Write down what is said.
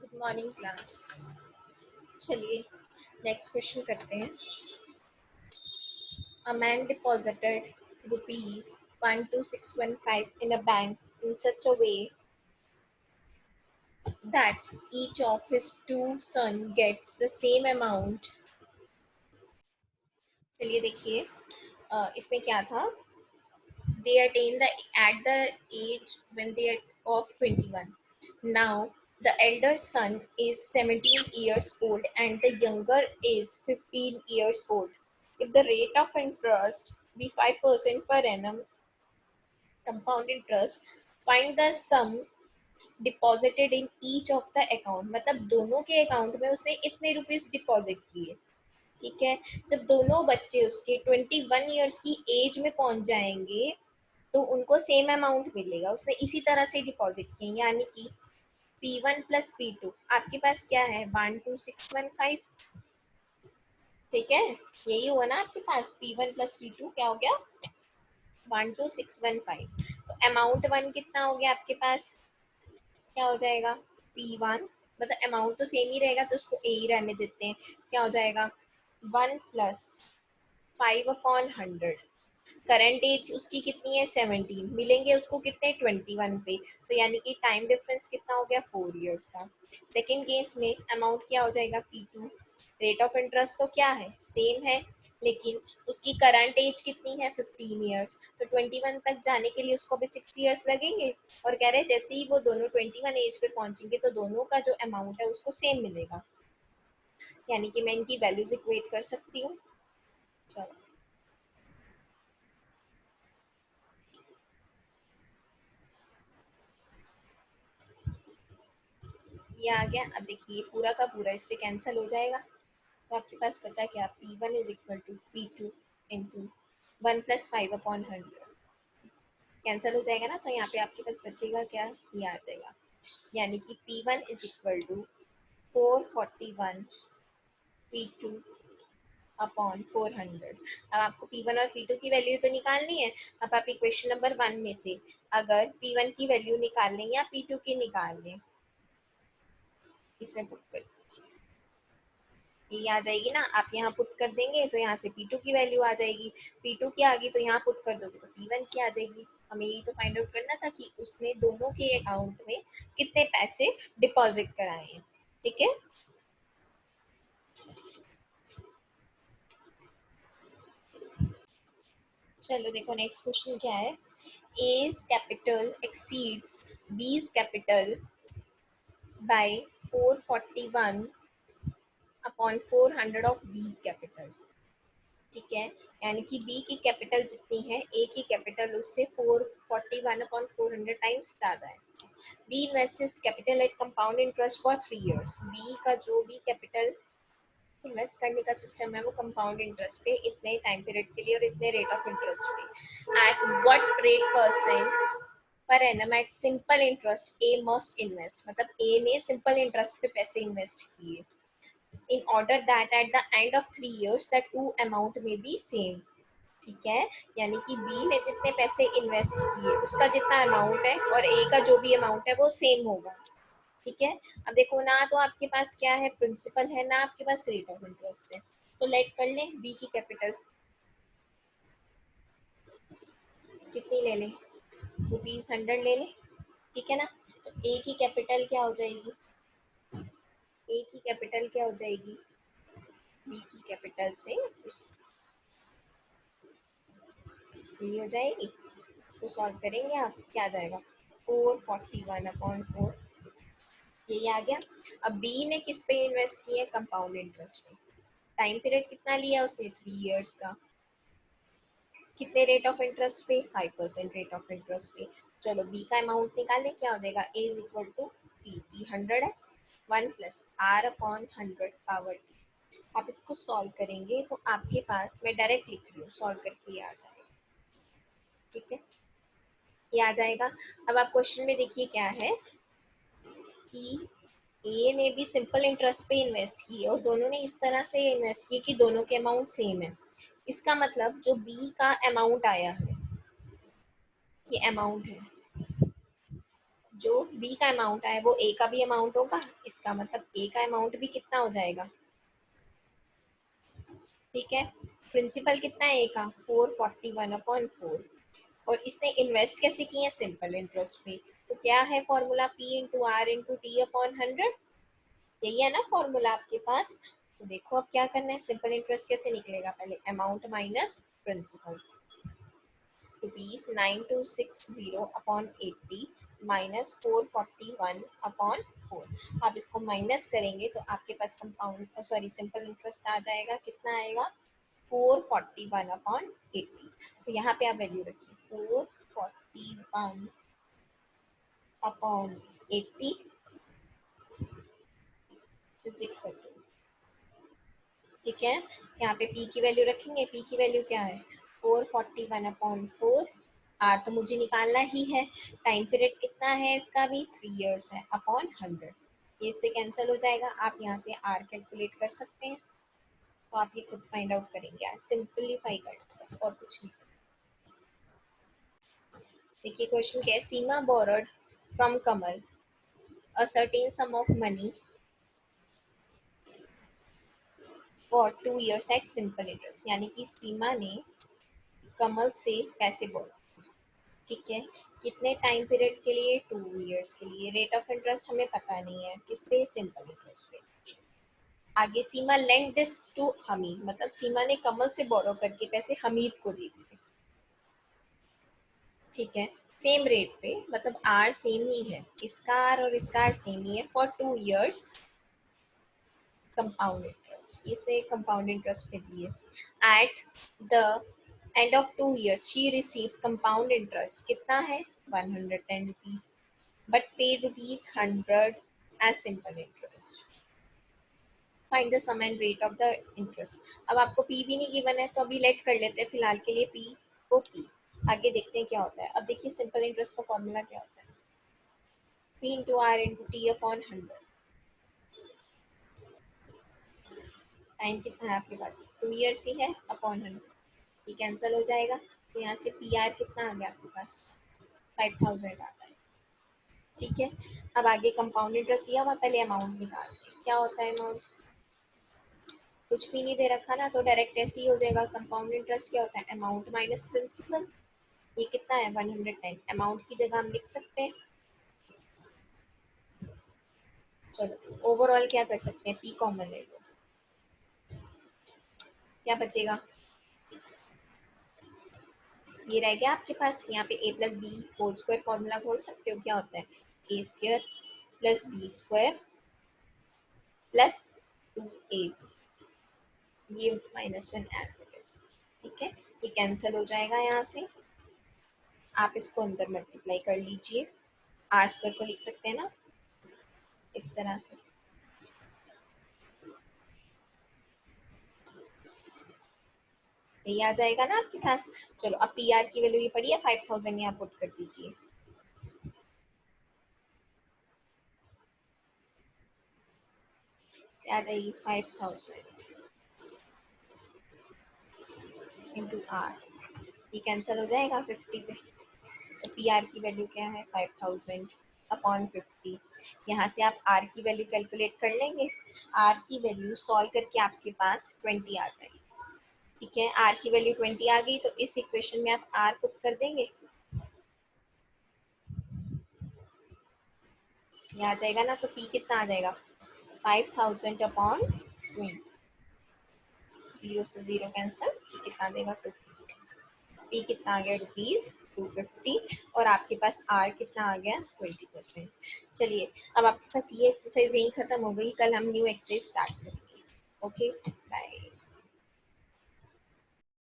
Good morning class. चलिए next question करते हैं। A man deposited ₹12615 in a bank in such a way that each of his two sons gets the same amount। चलिए देखिए इसमें क्या था। They attain at the age when they are of 21. Now the elder son is 17 years old and the younger is 15 years old. If the rate of interest be 5% per annum compound interest, find the sum deposited in each of the account. मतलब दोनों के account में उसने इतने rupees deposit किए। ठीक है, जब दोनों बच्चे उसके 21 ईयर्स की एज में पहुंच जाएंगे तो उनको सेम अमाउंट मिलेगा। उसने इसी तरह से डिपॉजिट किए, यानी कि P1 प्लस P2 आपके पास क्या है 12615। ठीक है, यही हुआ ना आपके पास। P1 प्लस P2 क्या हो गया 12615। तो अमाउंट वन कितना हो गया आपके पास, क्या हो जाएगा P1, मतलब अमाउंट तो सेम ही रहेगा तो उसको ए ही रहने देते हैं। क्या हो जाएगा 1 प्लस 5/100। करंट एज उसकी कितनी है 17, मिलेंगे उसको कितने 21 पे, तो यानी कि टाइम डिफरेंस कितना हो गया 4 इयर्स का। सेकेंड केस में अमाउंट क्या हो जाएगा P2। रेट ऑफ इंटरेस्ट तो क्या है सेम है, लेकिन उसकी करंट एज कितनी है 15 ईयर्स, तो 21 तक जाने के लिए उसको भी 6 ईयर्स लगेंगे। और कह रहे हैं जैसे ही वो दोनों 21 एज पे पहुंचेंगे तो दोनों का जो अमाउंट है उसको सेम मिलेगा। यानी कि मैं इनकी वैल्यूज इक्वेट कर सकती हूँ। चलो ये आ गया। अब देखिए पूरा का पूरा इससे कैंसिल हो जाएगा, तो आपके पास बचा क्या P1 is equal to P2 into 1+5/100। Cancel हो जाएगा ना, तो यहाँ पे आपके पास बचेगा क्या, ये आ जाएगा। यानी कि P1 is equal to 441 P2 upon 400। अब आपको P1 और P2 की वैल्यू तो निकालनी है। अब आप इक्वेशन नंबर 1 में से अगर P1 की वैल्यू निकाल लें या P2 की निकाल लें, इसमें पुट कर ये आ जाएगी ना, आप यहाँ पुट कर देंगे तो यहाँ से P2 की वैल्यू आ जाएगी। P2 की आ गई तो यहाँ पुट कर दोगे तो P1 की आ जाएगी। हमें यही तो फाइंड आउट करना था कि उसने दोनों के अकाउंट में कितने पैसे डिपॉजिट कराए हैं। ठीक है, चलो देखो नेक्स्ट क्वेश्चन क्या है। A's capital exceeds B's capital by 441 upon 400 of B's capital। ठीक है, यानी कि बी की कैपिटल जितनी है ए की कैपिटल उससे 441/400 टाइम्स ज़्यादा है। B invests capital at compound interest for 3 years. B का जो भी कैपिटल इन्वेस्ट करने का सिस्टम है वो कंपाउंड इंटरेस्ट पे इतने टाइम पीरियड के लिए और इतने रेट ऑफ इंटरेस्ट पे। एट व्हाट रेट परसेंट पर annum at simple interest A must invest. मतलब ए ने सिंपल इंटरेस्ट पे पैसे इन्वेस्ट किए in order that at the end of 3 years the two amount may be same। ठीक है, यानी कि बी ने जितने पैसे इन्वेस्ट किए उसका जितना अमाउंट है और ए का जो भी अमाउंट है वो सेम होगा। ठीक है, अब देखो ना तो आपके पास क्या है प्रिंसिपल है ना आपके पास रेट ऑफ इंटरेस्ट है, तो लेट कर लें बी की कैपिटल कितनी ले लें ₹100 ले लें। ठीक है ना, तो ए की कैपिटल क्या हो जाएगी, ए की कैपिटल क्या हो जाएगी बी की कैपिटल से उस ये हो जाएगी। इसको सॉल्व करेंगे आप क्या आ जाएगा 441/4, यही आ गया। अब बी ने किस पे इन्वेस्ट किया कंपाउंड इंटरेस्ट पे। टाइम पीरियड कितना लिया उसने 3 इयर्स का। कितने रेट ऑफ इंटरेस्ट पे 5% रेट ऑफ इंटरेस्ट पे। चलो बी का अमाउंट निकालें, क्या हो जाएगा ए इज इक्वल टू टी 100 है 1+r/100 पावर टी। आप इसको सॉल्व करेंगे तो आपके पास, मैं डायरेक्ट लिख रही हूँ सॉल्व करके ये आ जाएगा। ठीक है, ये आ जाएगा। अब आप क्वेश्चन में देखिए क्या है कि ए ने भी सिंपल इंटरेस्ट पे इन्वेस्ट किए और दोनों ने इस तरह से इन्वेस्ट किए कि दोनों के अमाउंट सेम है। इसका मतलब जो बी का अमाउंट आया है, ये अमाउंट है जो बी का अमाउंट आया वो ए का भी अमाउंट होगा, इसका मतलब ए का अमाउंट भी कितना हो जाएगा, ठीक है। प्रिंसिपल कितना है ए का, 441/4, और इसने इन्वेस्ट कैसे किए हैं, सिंपल इंटरेस्ट पे। तो क्या है formula, P into R into T upon 100, यही है ना फॉर्मूला आपके पास। तो देखो अब क्या करना है, सिंपल इंटरेस्ट कैसे निकलेगा, पहले अमाउंट माइनस प्रिंसिपल, ₹9260/80 माइनस 441/4। आप इसको माइनस करेंगे तो आपके पास कंपाउंड सॉरी सिंपल इंटरेस्ट आ जाएगा, कितना आएगा, 441/80। तो यहाँ पे आप वैल्यू रखिए, 441/80 इज इक्वल टू, ठीक है। यहाँ पे p की वैल्यू रखेंगे, p की वैल्यू क्या है, 441/4। आर तो मुझे निकालना ही है, टाइम पीरियड कितना है इसका भी, 3 इयर्स है, अपॉन 100। ये इससे कैंसिल हो जाएगा, आप यहाँ से आर कैलकुलेट कर सकते हैं। तो आप ये खुद फाइंड आउट करेंगे यार, सिंपलीफाई कर बस, और कुछ नहीं। देखिए क्वेश्चन क्या है, Seema borrowed from Kamal a certain sum of money for 2 years at simple interest, यानी कि सीमा ने कमल से पैसे बोले, ठीक है, कितने टाइम पीरियड के लिए, 2 इयर्स के लिए। रेट ऑफ इंटरेस्ट हमें पता नहीं है, किस पे, सिंपल इंटरेस्ट पे। आगे सीमा लेंड दिस टू हमीद, मतलब सीमा ने कमल से बोरो करके पैसे हमीद को दे दिए, ठीक है, सेम रेट पे, मतलब आर सेम ही है, इसका आर और इसका आर सेम ही है, फॉर 2 इयर्स कंपाउंड इंटरेस्ट, इसने कंपाउंड इंटरेस्ट पे दिए। At the end of 2 years she receive compound interest कितना है, 110 rupees, but paid ₹100 as simple interest. Find the sum and rate of the interest. अब आपको p भी नहीं गिवन है, तो अभी लेट कर लेते हैं फिलहाल के लिए p को p। आगे देखते हैं क्या होता है। अब देखिए सिंपल इंटरेस्ट का फॉर्मूला क्या होता है, p into R into T upon 100। Time कितना है आपके पास, 2 इयर्स ही है, अपॉन 100, ये कैंसिल हो जाएगा। तो यहाँ से पी आर कितना आ गया आपके पास, 5000 आता है, ठीक है। अब आगे कंपाउंड इंटरेस्ट दिया हुआ, पहले अमाउंट निकालते हैं, क्या होता है अमाउंट, कुछ भी नहीं दे रखा ना, तो डायरेक्ट ऐसे ही हो जाएगा। कंपाउंड इंटरेस्ट क्या होता है, अमाउंट माइनस प्रिंसिपल। ये कितना है, 110, अमाउंट की जगह हम लिख सकते हैं। चलो ओवरऑल क्या कर सकते हैं, पी कॉमन ले लो, क्या बचेगा, ये रह गया आपके पास। यहाँ पे a plus B whole square formula खोल सकते हो, क्या होता है, A square plus B square plus 2a, ये -1 एज इट इज, ठीक है। ये कैंसिल हो जाएगा यहाँ से, आप इसको अंदर मल्टीप्लाई कर लीजिए, आर स्क्वायर को लिख सकते हैं ना इस तरह से, ये आ जाएगा ना आपके पास। चलो अब पी आर की वैल्यू ये पड़ी है 5000, यहाँ पुट कर दीजिए, क्या आ जाएगी 5000 इंटू आर, ये कैंसिल हो जाएगा 50 पे। तो पी आर की वैल्यू क्या है, 5000 अपॉन 50। यहाँ से आप आर की वैल्यू कैलकुलेट कर लेंगे, आर की वैल्यू सॉल्व करके आपके पास 20 आ जाएगी, ठीक है। आर की वैल्यू 20 आ गई, तो इस इक्वेशन में आप आर पुट कर देंगे, ये आ जाएगा ना। तो पी कितना आ जाएगा, 5000 अपॉन 20, जीरो से जीरो कैंसिल, कितना देगा 250, पी कितना आ गया ₹250, और आपके पास आर कितना आ गया 20%। चलिए अब आपके पास ये एक्सरसाइज यही खत्म हो गई, कल हम न्यू एक्सरसाइज स्टार्ट करेंगे। Okay bye.